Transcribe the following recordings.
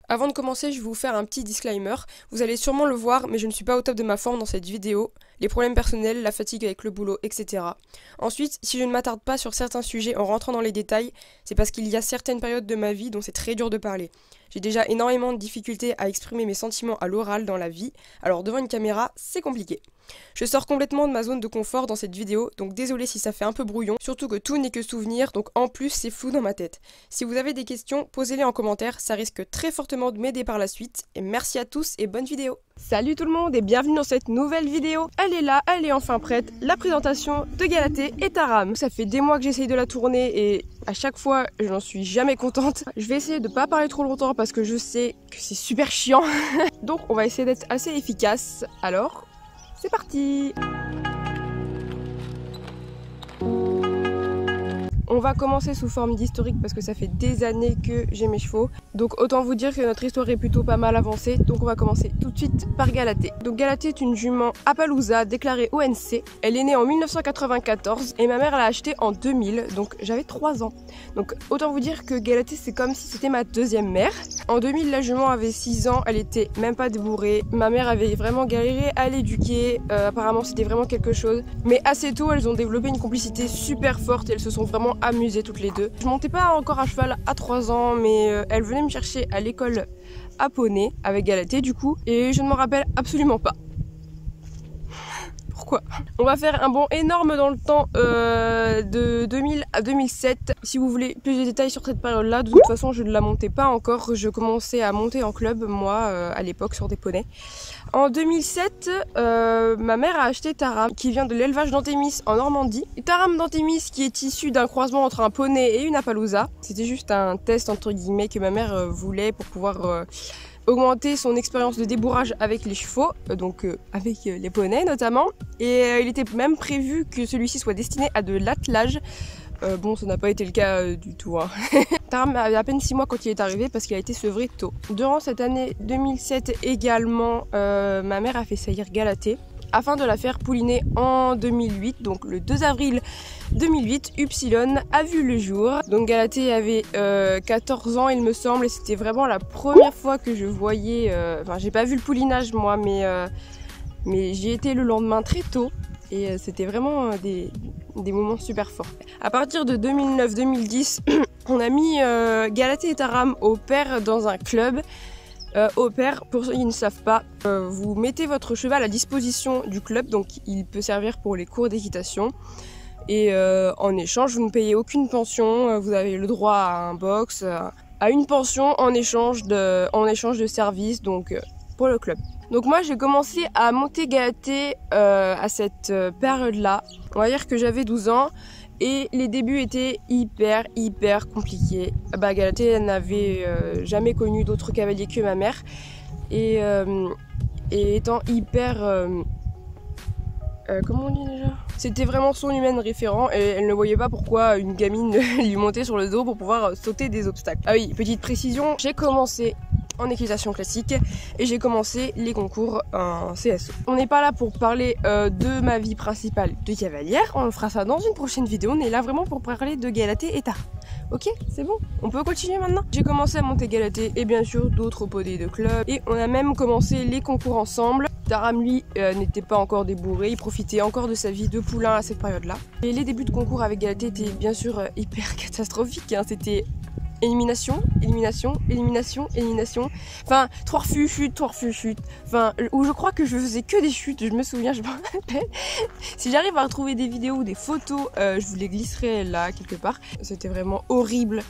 Avant de commencer, je vais vous faire un petit disclaimer. Vous allez sûrement le voir, mais je ne suis pas au top de ma forme dans cette vidéo. Les problèmes personnels, la fatigue avec le boulot, etc. Ensuite, si je ne m'attarde pas sur certains sujets en rentrant dans les détails, c'est parce qu'il y a certaines périodes de ma vie dont c'est très dur de parler. J'ai déjà énormément de difficultés à exprimer mes sentiments à l'oral dans la vie, alors devant une caméra, c'est compliqué. Je sors complètement de ma zone de confort dans cette vidéo, donc désolé si ça fait un peu brouillon, surtout que tout n'est que souvenir, donc en plus c'est flou dans ma tête. Si vous avez des questions, posez-les en commentaire, ça risque très fortement de m'aider par la suite, et merci à tous et bonne vidéo. Salut tout le monde et bienvenue dans cette nouvelle vidéo. Elle est là, elle est enfin prête, la présentation de Galatée et Taram. Ça fait des mois que j'essaye de la tourner et à chaque fois je n'en suis jamais contente. Je vais essayer de pas parler trop longtemps parce que je sais que c'est super chiant. Donc on va essayer d'être assez efficace. Alors, c'est parti! On va commencer sous forme d'historique parce que ça fait des années que j'ai mes chevaux. Donc autant vous dire que notre histoire est plutôt pas mal avancée. Donc on va commencer tout de suite par Galatée. Donc Galatée est une jument Appaloosa déclarée ONC. Elle est née en 1994 et ma mère l'a achetée en 2000. Donc j'avais 3 ans. Donc autant vous dire que Galatée c'est comme si c'était ma deuxième mère. En 2000 la jument avait 6 ans, elle était même pas débourrée. Ma mère avait vraiment galéré à l'éduquer. Apparemment c'était vraiment quelque chose. Mais assez tôt elles ont développé une complicité super forte et elles se sont vraiment amusées toutes les deux. Je montais pas encore à cheval à 3 ans mais elle venait me chercher à l'école à Poney avec Galatée du coup et je ne m'en rappelle absolument pas. Pourquoi? On va faire un bond énorme dans le temps de 2000 à 2007. Si vous voulez plus de détails sur cette période-là, de toute façon je ne la montais pas encore. Je commençais à monter en club moi à l'époque sur des poneys. En 2007, ma mère a acheté Taram qui vient de l'élevage d'Antémis en Normandie. Et Taram d'Antémis qui est issu d'un croisement entre un poney et une Appaloosa. C'était juste un test entre guillemets que ma mère voulait pour pouvoir augmenter son expérience de débourrage avec les chevaux, donc avec les poneys notamment. Et il était même prévu que celui-ci soit destiné à de l'attelage. Bon, ça n'a pas été le cas du tout. Hein. Taram avait à peine 6 mois quand il est arrivé parce qu'il a été sevré tôt. Durant cette année 2007 également, ma mère a fait saillir Galatée afin de la faire pouliner en 2008, donc le 2 avril 2008, Upsilon a vu le jour. Donc Galatée avait 14 ans il me semble et c'était vraiment la première fois que je voyais, enfin j'ai pas vu le poulinage moi mais j'y étais le lendemain très tôt et c'était vraiment des moments super forts. À partir de 2009-2010, on a mis Galatée et Taram au pair dans un club. Au pair, pour ceux qui ne savent pas, vous mettez votre cheval à disposition du club, donc il peut servir pour les cours d'équitation. Et en échange, vous ne payez aucune pension, vous avez le droit à un box, à une pension en échange de services, donc pour le club. Donc moi j'ai commencé à monter Galatée à cette période-là, on va dire que j'avais 12 ans. Et les débuts étaient hyper compliqués. Bah, Galatée n'avait jamais connu d'autres cavaliers que ma mère. Et étant hyper... comment on dit déjà? C'était vraiment son humaine référent et elle ne voyait pas pourquoi une gamine lui montait sur le dos pour pouvoir sauter des obstacles. Ah oui, petite précision, j'ai commencé en équitation classique et j'ai commencé les concours en CSO. On n'est pas là pour parler de ma vie principale de cavalière, on fera ça dans une prochaine vidéo, on est là vraiment pour parler de Galatée et Taram. Ok, c'est bon, on peut continuer maintenant. J'ai commencé à monter Galatée et bien sûr d'autres poneys de club et on a même commencé les concours ensemble. Taram lui n'était pas encore débourré, il profitait encore de sa vie de poulain à cette période-là. Et les débuts de concours avec Galatée étaient bien sûr hyper catastrophiques, hein. C'était élimination, enfin 3 refus, chute, 3 refus, chute, enfin où je crois que je faisais que des chutes, je me souviens, je me rappelle. Si j'arrive à retrouver des vidéos ou des photos, je vous les glisserai là quelque part. C'était vraiment horrible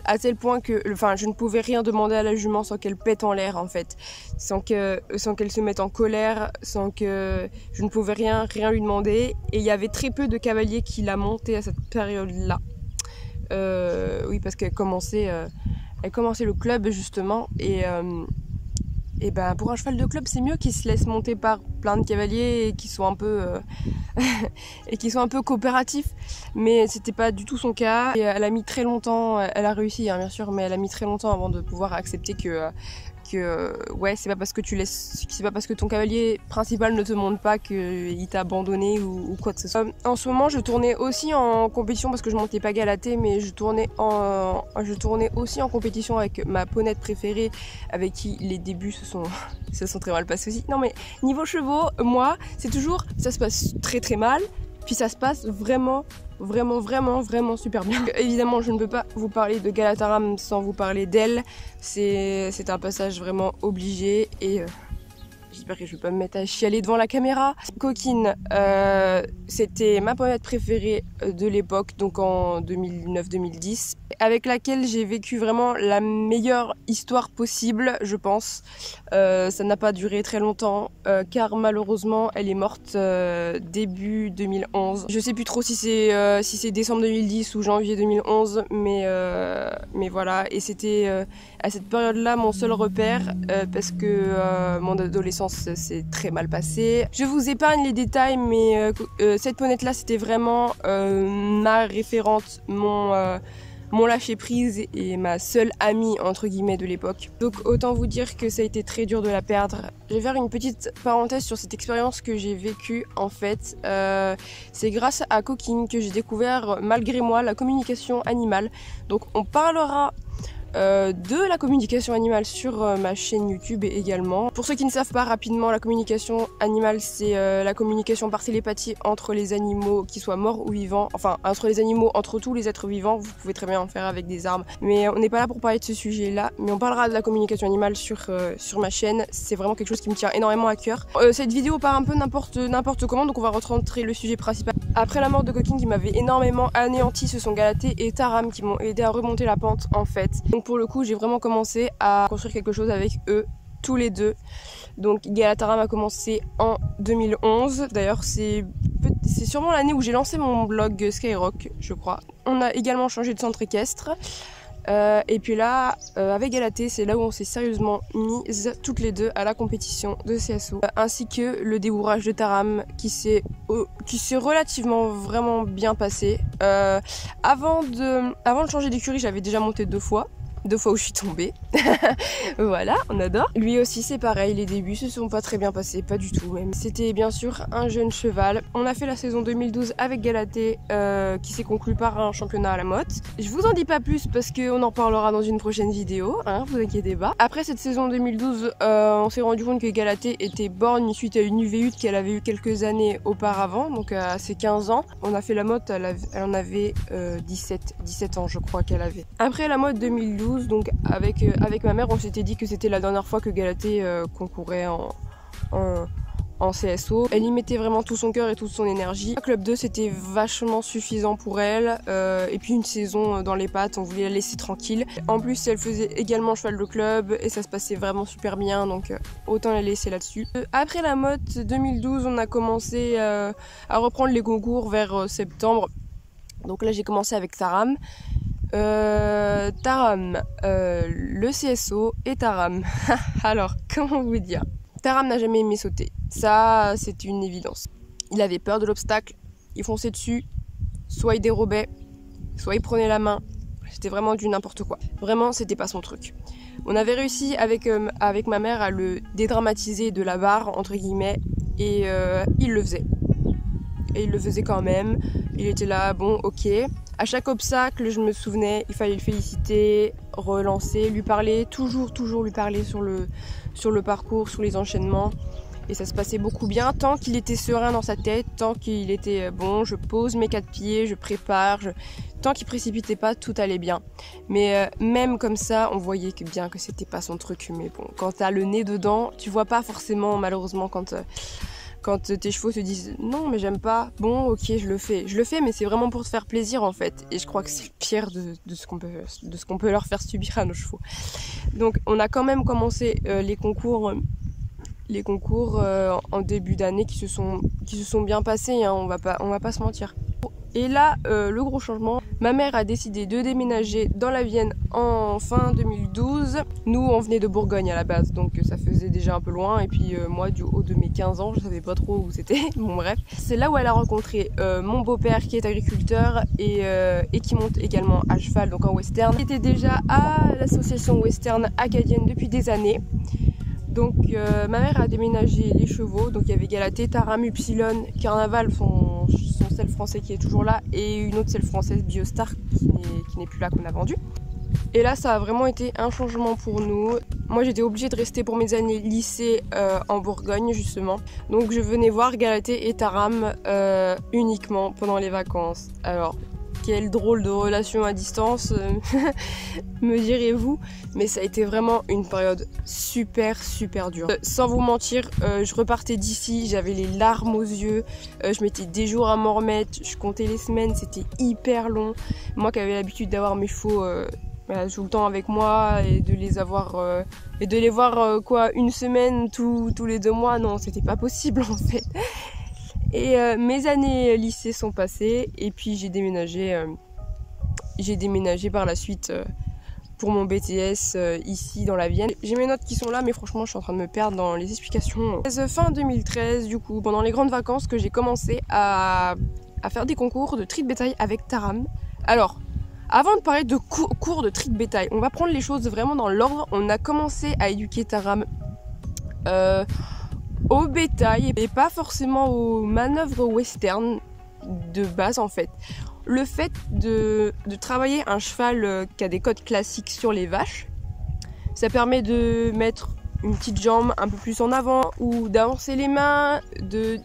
à tel point que je ne pouvais rien demander à la jument sans qu'elle pète en l'air en fait, sans qu'elle se mette en colère, sans que je ne pouvais rien lui demander. Et il y avait très peu de cavaliers qui la montaient à cette période là. Oui, parce qu'elle commençait le club justement et ben pour un cheval de club c'est mieux qu'il se laisse monter par plein de cavaliers et qui sont un peu coopératifs, mais c'était pas du tout son cas et elle a mis très longtemps, elle a réussi hein, bien sûr, mais elle a mis très longtemps avant de pouvoir accepter que que ouais, c'est pas parce que ton cavalier principal ne te montre pas qu'il t'a abandonné ou quoi que ce soit. En ce moment, je tournais aussi en compétition parce que je montais pas Galatée, mais je tournais aussi en compétition avec ma ponette préférée, avec qui les débuts se sont très mal passés aussi. Non mais niveau chevaux, moi, c'est toujours, ça se passe très très mal, puis ça se passe vraiment super bien. Évidemment, je ne peux pas vous parler de Galataram sans vous parler d'elle. C'est un passage vraiment obligé et j'espère que je vais pas me mettre à chialer devant la caméra. Coquine, c'était ma ponette préférée de l'époque, donc en 2009-2010, avec laquelle j'ai vécu vraiment la meilleure histoire possible, je pense. Ça n'a pas duré très longtemps, car malheureusement, elle est morte début 2011. Je sais plus trop si c'est décembre 2010 ou janvier 2011, mais voilà. Et c'était à cette période-là mon seul repère, parce que mon adolescence s'est très mal passée. Je vous épargne les détails, mais cette ponette-là, c'était vraiment ma référente, mon lâcher prise et ma seule amie entre guillemets de l'époque. Donc autant vous dire que ça a été très dur de la perdre. Je vais faire une petite parenthèse sur cette expérience que j'ai vécue en fait. C'est grâce à Coquine que j'ai découvert malgré moi la communication animale. Donc on parlera de la communication animale sur ma chaîne YouTube également. Pour ceux qui ne savent pas rapidement, la communication animale c'est la communication par télépathie entre les animaux, qui soient morts ou vivants, enfin entre les animaux, entre tous les êtres vivants. Vous pouvez très bien en faire avec des armes, mais on n'est pas là pour parler de ce sujet là, mais on parlera de la communication animale sur ma chaîne. C'est vraiment quelque chose qui me tient énormément à cœur. Cette vidéo part un peu n'importe comment, donc on va rentrer le sujet principal. Après la mort de Coquine qui m'avait énormément anéanti, ce sont Galatée et Taram qui m'ont aidé à remonter la pente en fait. Donc pour le coup, j'ai vraiment commencé à construire quelque chose avec eux, tous les deux. Donc Galataram a commencé en 2011. D'ailleurs, c'est sûrement l'année où j'ai lancé mon blog Skyrock, je crois. On a également changé de centre équestre. Et puis là, avec Galatée, c'est là où on s'est sérieusement mises toutes les deux à la compétition de CSO. Ainsi que le débourrage de Taram qui s'est relativement vraiment bien passé. Avant de changer d'écurie, j'avais déjà monté 2 fois où je suis tombée. Voilà, on adore. Lui aussi c'est pareil, les débuts se sont pas très bien passés, pas du tout même. C'était bien sûr un jeune cheval. On a fait la saison 2012 avec Galatée qui s'est conclue par un championnat à la motte. Je vous en dis pas plus parce qu'on en parlera dans une prochaine vidéo, hein, vous inquiétez pas. Après cette saison 2012, on s'est rendu compte que Galatée était borgne suite à une UV8 qu'elle avait eu quelques années auparavant, donc à ses 15 ans. On a fait la motte, elle en avait 17 ans je crois qu'elle avait. Après la motte 2012, donc avec ma mère, on s'était dit que c'était la dernière fois que Galatée concourait en CSO. Elle y mettait vraiment tout son cœur et toute son énergie. Club 2 c'était vachement suffisant pour elle, et puis une saison dans les pattes, on voulait la laisser tranquille. En plus elle faisait également cheval de club et ça se passait vraiment super bien, donc autant la laisser là-dessus. Après la motte 2012, on a commencé à reprendre les concours vers septembre. Donc là j'ai commencé avec Taram. Taram, le CSO et Taram. Alors, comment vous dire? Taram n'a jamais aimé sauter. Ça, c'est une évidence. Il avait peur de l'obstacle, il fonçait dessus, soit il dérobait, soit il prenait la main. C'était vraiment du n'importe quoi. Vraiment, c'était pas son truc. On avait réussi avec ma mère à le dédramatiser de la barre, entre guillemets, et il le faisait. Et il le faisait quand même. Il était là, bon, ok. À chaque obstacle, je me souvenais, il fallait le féliciter, relancer, lui parler, toujours lui parler sur le parcours, sur les enchaînements. Et ça se passait beaucoup bien, tant qu'il était serein dans sa tête, tant qu'il était bon, je pose mes 4 pieds, je prépare, tant qu'il précipitait pas, tout allait bien. Mais même comme ça, on voyait bien que c'était pas son truc. Mais bon, quand t'as le nez dedans, tu vois pas forcément, malheureusement, quand tes chevaux te disent non mais j'aime pas, bon ok je le fais mais c'est vraiment pour te faire plaisir en fait, et je crois que c'est le pire de ce qu'on peut leur faire subir à nos chevaux. Donc on a quand même commencé les concours en début d'année qui se sont bien passés, hein, on va pas se mentir. Et là, le gros changement, ma mère a décidé de déménager dans la Vienne en fin 2012. Nous, on venait de Bourgogne à la base, donc ça faisait déjà un peu loin. Et puis moi, du haut de mes 15 ans, je savais pas trop où c'était. Bon bref, c'est là où elle a rencontré mon beau-père qui est agriculteur et qui monte également à cheval, donc en western. Il était déjà à l'association western acadienne depuis des années. Donc ma mère a déménagé les chevaux, donc il y avait Galatée, Taram, Upsilon, Carnaval, son sel français qui est toujours là, et une autre selle française, Biostar, qui n'est plus là, qu'on a vendu. Et là ça a vraiment été un changement pour nous. Moi j'étais obligée de rester pour mes années lycée en Bourgogne justement. Donc je venais voir Galatée et Taram uniquement pendant les vacances. Alors quelle drôle de relation à distance, me direz-vous, mais ça a été vraiment une période super dure. Sans vous mentir, je repartais d'ici, j'avais les larmes aux yeux, je mettais des jours à m'en remettre, je comptais les semaines, c'était hyper long. Moi qui avais l'habitude d'avoir mes chevaux tout le temps avec moi et de les avoir et de les voir quoi, une semaine tous les 2 mois, non, c'était pas possible en fait. Et mes années lycée sont passées et puis j'ai déménagé par la suite pour mon BTS ici dans la Vienne. J'ai mes notes qui sont là mais franchement je suis en train de me perdre dans les explications. Fin 2013 du coup, pendant les grandes vacances, que j'ai commencé à faire des concours de tri de bétail avec Taram. Alors, avant de parler de cours de tri de bétail, on va prendre les choses vraiment dans l'ordre. On a commencé à éduquer Taram au bétail et pas forcément aux manœuvres western de base en fait. Le fait de travailler un cheval qui a des codes classiques sur les vaches, ça permet de mettre une petite jambe un peu plus en avant ou d'avancer les mains, de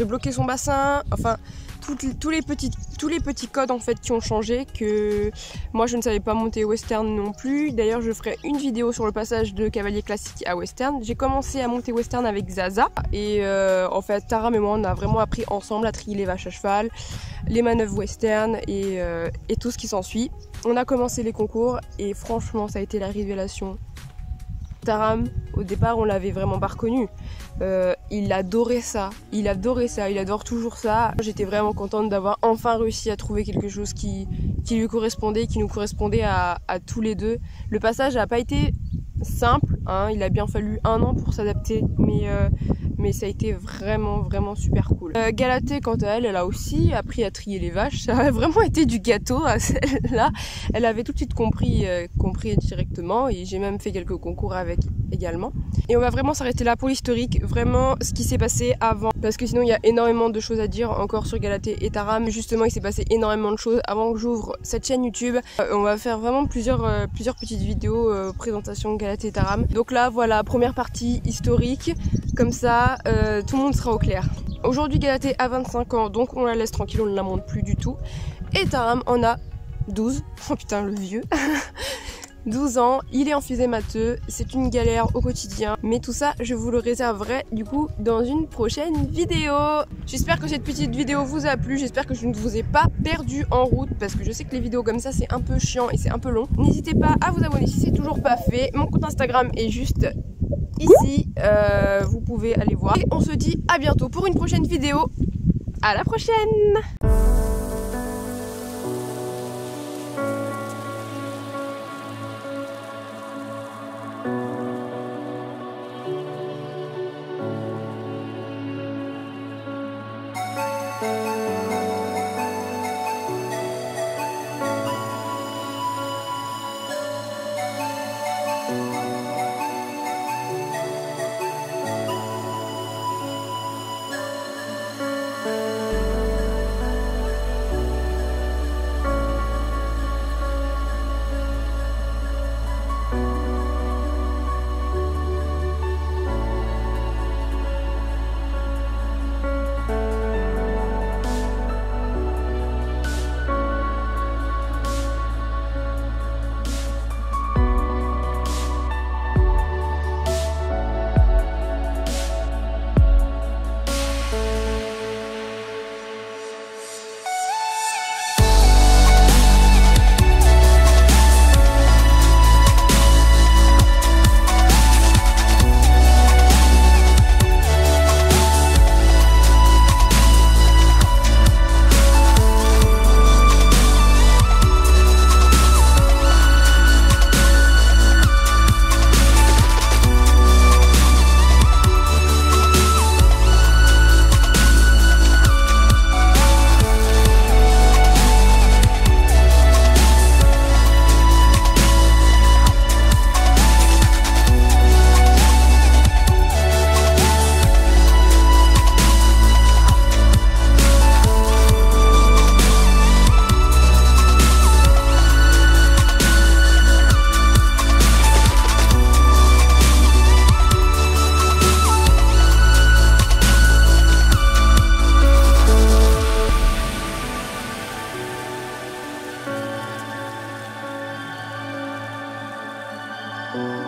bloquer son bassin, enfin tous les petits codes en fait qui ont changé, que moi je ne savais pas monter western non plus. D'ailleurs je ferai une vidéo sur le passage de cavalier classique à western. J'ai commencé à monter western avec Zaza et en fait Taram et moi on a vraiment appris ensemble à trier les vaches à cheval, les manœuvres western et tout ce qui s'ensuit. On a commencé les concours et franchement ça a été la révélation. Taram, au départ on l'avait vraiment pas reconnu. Il adorait ça, il adore toujours ça. J'étais vraiment contente d'avoir enfin réussi à trouver quelque chose qui lui correspondait, qui nous correspondait à tous les deux. Le passage n'a pas été simple, hein, il a bien fallu 1 an pour s'adapter, mais ça a été vraiment super cool. Galatée quant à elle, elle a aussi appris à trier les vaches, ça a vraiment été du gâteau à celle-là. Elle avait tout de suite compris directement et j'ai même fait quelques concours avec également. Et on va vraiment s'arrêter là pour l'historique, vraiment ce qui s'est passé avant, parce que sinon il y a énormément de choses à dire encore sur Galatée et Taram. Justement il s'est passé énormément de choses avant que j'ouvre cette chaîne YouTube. On va faire vraiment plusieurs petites vidéos présentation Galatée et Taram. Donc là voilà, première partie historique, comme ça tout le monde sera au clair. Aujourd'hui Galatée a 25 ans, donc on la laisse tranquille, on ne la monte plus du tout. Et Taram en a 12, oh putain le vieux. 12 ans, il est en fusée matheux, c'est une galère au quotidien, mais tout ça je vous le réserverai du coup dans une prochaine vidéo. J'espère que cette petite vidéo vous a plu, j'espère que je ne vous ai pas perdu en route, parce que je sais que les vidéos comme ça c'est un peu chiant et c'est un peu long. N'hésitez pas à vous abonner si c'est toujours pas fait, mon compte Instagram est juste ici, vous pouvez aller voir. Et on se dit à bientôt pour une prochaine vidéo, à la prochaine. Ciao.